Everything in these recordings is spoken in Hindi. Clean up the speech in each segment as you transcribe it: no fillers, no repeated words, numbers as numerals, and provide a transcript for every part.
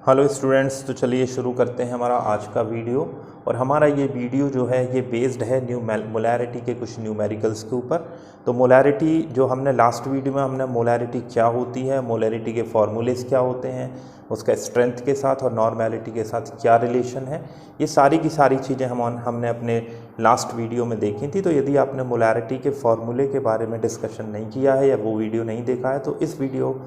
हेलो स्टूडेंट्स, तो चलिए शुरू करते हैं हमारा आज का वीडियो। और हमारा ये वीडियो जो है ये बेस्ड है मोलैरिटी के कुछ न्यूमेरिकल्स के ऊपर। तो मोलैरिटी जो हमने लास्ट वीडियो में हमने मोलैरिटी क्या होती है, मोलैरिटी के फार्मूलेस क्या होते हैं, उसका स्ट्रेंथ के साथ और नॉर्मेलिटी के साथ क्या रिलेशन है, ये सारी की सारी चीज़ें हमने अपने लास्ट वीडियो में देखी थी। तो यदि आपने मोलैरिटी के फार्मूले के बारे में डिस्कशन नहीं किया है या वो वीडियो नहीं देखा है तो इस वीडियो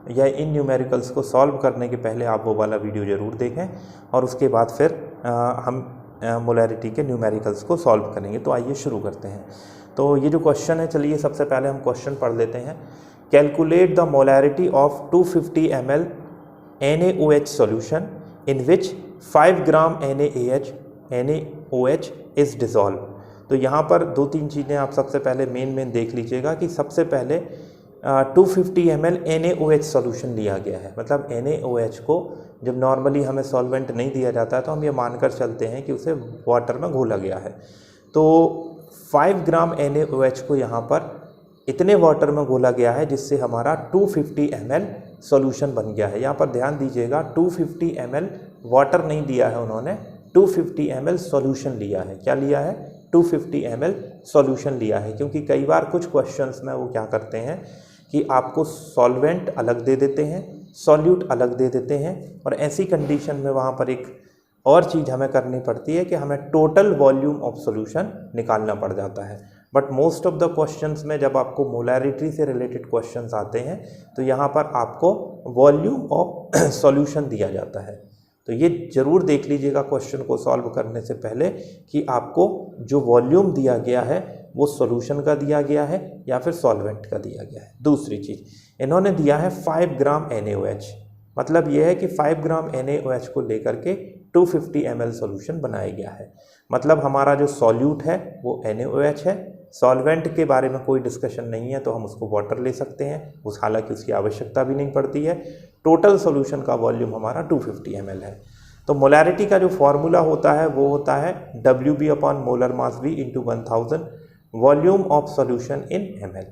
या इन न्यूमेरिकल्स को सॉल्व करने के पहले आप वो वाला वीडियो ज़रूर देखें और उसके बाद फिर हम मोलैरिटी के न्यूमेरिकल्स को सॉल्व करेंगे। तो आइए शुरू करते हैं। तो ये जो क्वेश्चन है, चलिए सबसे पहले हम क्वेश्चन पढ़ लेते हैं। Calculate the molarity of 250 ml NaOH solution in which 5 gram NaOH is dissolve. तो यहाँ पर दो तीन चीज़ें आप सबसे पहले मेन देख लीजिएगा कि सबसे पहले 250 ml NaOH सॉल्यूशन लिया गया है। मतलब NaOH को जब नॉर्मली हमें सॉल्वेंट नहीं दिया जाता है तो हम ये मानकर चलते हैं कि उसे वाटर में घोला गया है। तो 5 ग्राम NaOH को यहाँ पर इतने वाटर में घोला गया है जिससे हमारा 250 ml सॉल्यूशन बन गया है। यहाँ पर ध्यान दीजिएगा, 250 ml वाटर नहीं दिया है उन्होंने, 250 ml सॉल्यूशन लिया है। क्या लिया है? 250 ml सॉल्यूशन लिया है। क्योंकि कई बार कुछ क्वेश्चंस में वो क्या करते हैं कि आपको सॉल्वेंट अलग दे देते हैं, सॉल्यूट अलग दे देते हैं, और ऐसी कंडीशन में वहाँ पर एक और चीज़ हमें करनी पड़ती है कि हमें टोटल वॉल्यूम ऑफ सॉल्यूशन निकालना पड़ जाता है। But most of the questions में जब आपको मोलैरिटी से रिलेटेड क्वेश्चंस आते हैं तो यहाँ पर आपको वॉल्यूम ऑफ सॉल्यूशन दिया जाता है। तो ये ज़रूर देख लीजिएगा क्वेश्चन को सॉल्व करने से पहले कि आपको जो वॉल्यूम दिया गया है वो सॉल्यूशन का दिया गया है या फिर सॉल्वेंट का दिया गया है। दूसरी चीज़, इन्होंने दिया है 5 ग्राम NaOH। मतलब ये है कि 5 ग्राम NaOH को लेकर के 250 ml सॉल्यूशन बनाया गया है। मतलब हमारा जो सॉल्यूट है वो NaOH है। सॉल्वेंट के बारे में कोई डिस्कशन नहीं है तो हम उसको वाटर ले सकते हैं, हालांकि उसकी आवश्यकता भी नहीं पड़ती है। टोटल सॉल्यूशन का वॉल्यूम हमारा 250 ml है। तो मोलैरिटी का जो फार्मूला होता है वो होता है WB upon molar mass V into 1000 volume of solution in ml।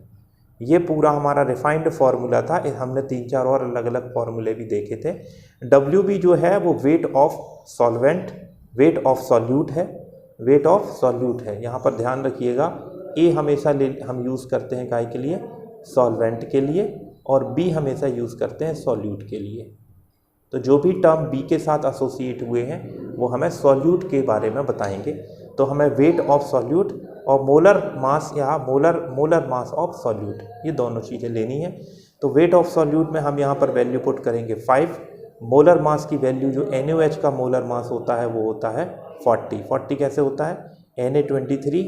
ये पूरा हमारा रिफाइंड फार्मूला था। हमने 3-4 और अलग अलग फार्मूले भी देखे थे। WB जो है वो weight of solvent, weight of solute है, वेट ऑफ सॉल्यूट है। यहाँ पर ध्यान रखिएगा, A हमेशा हम यूज़ करते हैं काय के लिए? सॉल्वेंट के लिए, और B हमेशा यूज़ करते हैं सॉल्यूट के लिए। तो जो भी टर्म B के साथ एसोसिएट हुए हैं वो हमें सॉल्यूट के बारे में बताएंगे। तो हमें वेट ऑफ सॉल्यूट और मोलर मास या मोलर मास ऑफ सॉल्यूट, ये दोनों चीज़ें लेनी है। तो वेट ऑफ सॉल्यूट में हम यहाँ पर वैल्यू पुट करेंगे 5। मोलर मास की वैल्यू जो NaOH का मोलर मास होता है वो होता है 40। कैसे होता है? Na23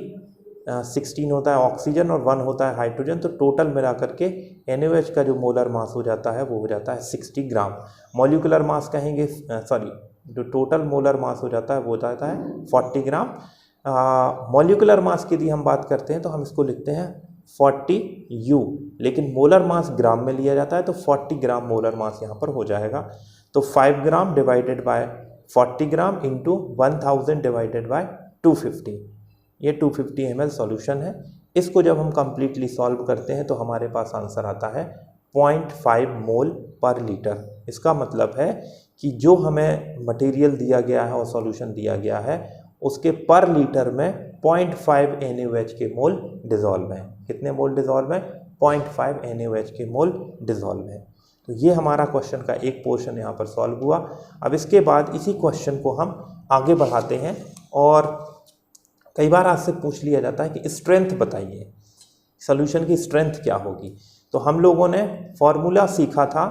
16 होता है ऑक्सीजन और 1 होता है हाइड्रोजन। तो टोटल मिला करके NaOH का जो मोलर मास हो जाता है वो हो जाता है 60 ग्राम। मॉलिक्यूलर मास कहेंगे, जो टोटल मोलर मास हो जाता है वो हो जाता है 40 ग्राम। मॉलिक्यूलर मास की यदि हम बात करते हैं तो हम इसको लिखते हैं 40U, लेकिन मोलर मास ग्राम में लिया जाता है तो 40 ग्राम मोलर मास यहाँ पर हो जाएगा। तो 5 gram divided by 40 gram into 1000 divided by 250, ये 250 ml सॉल्यूशन है। इसको जब हम कम्प्लीटली सॉल्व करते हैं तो हमारे पास आंसर आता है 0.5 मोल पर लीटर। इसका मतलब है कि जो हमें मटेरियल दिया गया है और सॉल्यूशन दिया गया है उसके पर लीटर में 0.5 NaOH के मोल डिज़ोल्व हैं। कितने मोल डिज़ोल्व हैं? 0.5 NaOH के मोल डिज़ोल्व हैं। तो ये हमारा क्वेश्चन का एक पोर्शन यहाँ पर सॉल्व हुआ। अब इसके बाद इसी क्वेश्चन को हम आगे बढ़ाते हैं और कई बार आपसे पूछ लिया जाता है कि स्ट्रेंथ बताइए, सॉल्यूशन की स्ट्रेंथ क्या होगी। तो हम लोगों ने फॉर्मूला सीखा था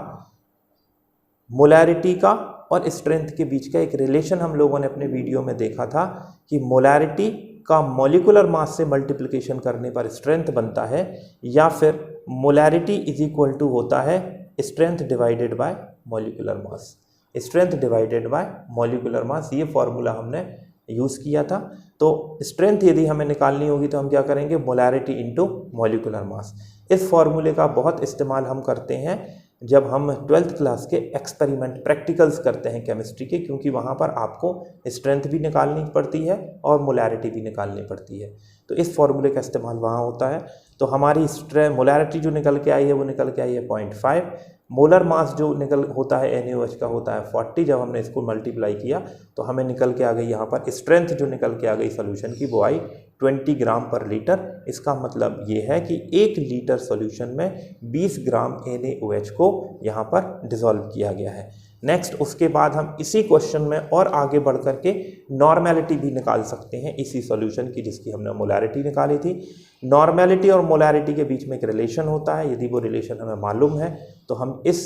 मोलैरिटी का और स्ट्रेंथ के बीच का एक रिलेशन हम लोगों ने अपने वीडियो में देखा था कि मोलैरिटी का मॉलिक्यूलर मास से मल्टीप्लिकेशन करने पर स्ट्रेंथ बनता है, या फिर मोलैरिटी इज इक्वल टू होता है strength divided by molecular mass. Strength divided by molecular mass, ये फॉर्मूला हमने यूज़ किया था। तो स्ट्रेंथ यदि हमें निकालनी होगी तो हम क्या करेंगे? Molarity into molecular mass. इस फॉर्मूले का बहुत इस्तेमाल हम करते हैं जब हम 12th क्लास के एक्सपेरिमेंट प्रैक्टिकल्स करते हैं केमिस्ट्री के, क्योंकि वहाँ पर आपको स्ट्रेंथ भी निकालनी पड़ती है और मोलैरिटी भी निकालनी पड़ती है। तो इस फॉर्मूले का इस्तेमाल वहाँ होता है। तो हमारी मोलैरिटी जो निकल के आई है वो निकल के आई है 0.5, मोलर मास जो निकल होता है NaOH का होता है 40। जब हमने इसको मल्टीप्लाई किया तो हमें निकल के आ गई यहाँ पर स्ट्रेंथ जो निकल के आ गई सोल्यूशन की वो आई 20 ग्राम पर लीटर। इसका मतलब ये है कि 1 लीटर सोल्यूशन में 20 ग्राम NaOH को यहाँ पर डिसॉल्व किया गया है। नेक्स्ट उसके बाद हम इसी क्वेश्चन में और आगे बढ़ करके नॉर्मेलिटी भी निकाल सकते हैं इसी सॉल्यूशन की जिसकी हमने मोलैरिटी निकाली थी। नॉर्मेलिटी और मोलैरिटी के बीच में एक रिलेशन होता है, यदि वो रिलेशन हमें मालूम है तो हम इस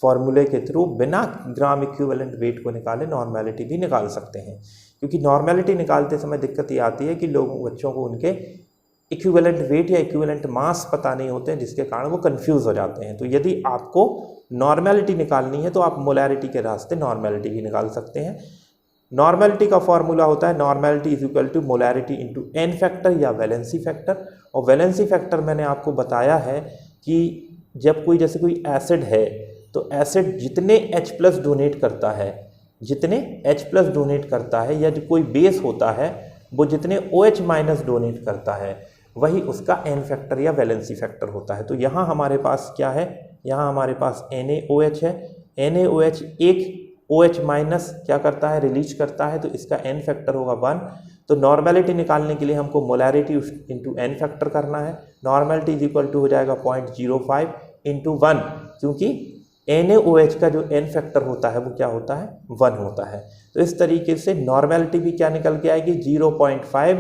फॉर्मूले के थ्रू बिना ग्राम इक्विवेलेंट वेट को निकाले नॉर्मेलिटी भी निकाल सकते हैं। क्योंकि नॉर्मेलिटी निकालते समय दिक्कत ये आती है कि बच्चों को उनके इक्विवेलेंट वेट या इक्विवेलेंट मास पता नहीं होते हैं, जिसके कारण वो कंफ्यूज हो जाते हैं। तो यदि आपको नॉर्मेलिटी निकालनी है तो आप मोलैरिटी के रास्ते नॉर्मेलिटी भी निकाल सकते हैं। नॉर्मेलिटी का फॉर्मूला होता है normality is equal to molarity into n factor या वैलेंसी फैक्टर। और वैलेंसी फैक्टर मैंने आपको बताया है कि जब कोई जैसे कोई एसिड है तो एसिड जितने H+ डोनेट करता है, जितने H+ डोनेट करता है, या जो कोई बेस होता है वो जितने OH- डोनेट करता है वही उसका एन फैक्टर या वैलेंसी फैक्टर होता है। तो यहाँ हमारे पास क्या है, यहाँ हमारे पास NaOH है। NaOH एक OH- क्या करता है, रिलीज करता है, तो इसका एन फैक्टर होगा 1। तो नॉर्मेलिटी निकालने के लिए हमको मोलैरिटी इंटू एन फैक्टर करना है। नॉर्मेलिटी इज इक्वल टू हो जाएगा 0.05 इंटू 1, क्योंकि NaOH का जो एन फैक्टर होता है वो क्या होता है, 1 होता है। तो इस तरीके से नॉर्मेलिटी भी क्या निकल के आएगी, 0.5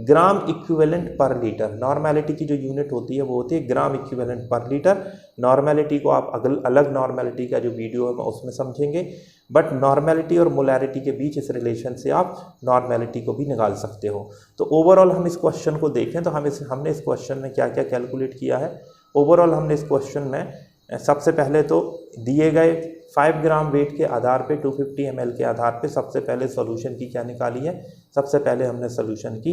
ग्राम इक्विवेलेंट पर लीटर। नॉर्मेलिटी की जो यूनिट होती है वो होती है ग्राम इक्विवेलेंट पर लीटर। नॉर्मेलिटी को आप अलग नॉर्मेलिटी का जो वीडियो है उसमें समझेंगे, बट नॉर्मेलिटी और मोलैरिटी के बीच इस रिलेशन से आप नॉर्मेलिटी को भी निकाल सकते हो। तो ओवरऑल हम इस क्वेश्चन को देखें तो हमने इस क्वेश्चन में क्या क्या कैलकुलेट किया है। ओवरऑल हमने इस क्वेश्चन में सबसे पहले तो दिए गए 5 ग्राम वेट के आधार पे 250 ml के आधार पे सबसे पहले सॉल्यूशन की क्या निकाली है, सबसे पहले हमने सॉल्यूशन की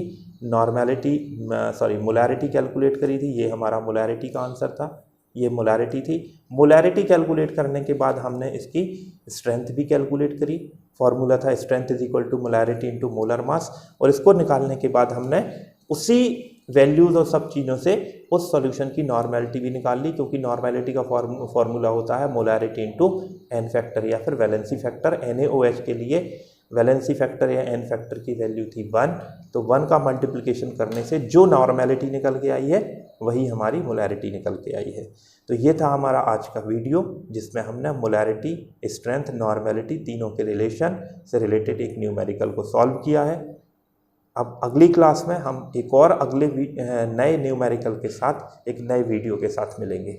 मोलैरिटी कैलकुलेट करी थी। ये हमारा मोलैरिटी का आंसर था, ये मोलैरिटी थी। मोलैरिटी कैलकुलेट करने के बाद हमने इसकी स्ट्रेंथ भी कैलकुलेट करी। फॉर्मूला था strength is equal to molarity into molar mass. और इसको निकालने के बाद हमने उसी वैल्यूज़ और सब चीज़ों से उस सॉल्यूशन की नॉर्मेलिटी भी निकाल ली, क्योंकि नॉर्मेलिटी का फॉर्मूला होता है मोलैरिटी इंटू एन फैक्टर या फिर वैलेंसी फैक्टर। NaOH के लिए वैलेंसी फैक्टर या एन फैक्टर की वैल्यू थी 1, तो 1 का मल्टीप्लिकेशन करने से जो नॉर्मेलिटी निकल के आई है वही हमारी मोलैरिटी निकल के आई है। तो ये था हमारा आज का वीडियो जिसमें हमने मोलैरिटी, स्ट्रेंथ, नॉर्मेलिटी तीनों के रिलेशन से रिलेटेड एक न्यूमेरिकल को सॉल्व किया है। अब अगली क्लास में हम एक और अगले नए न्यूमेरिकल के साथ एक नए वीडियो के साथ मिलेंगे।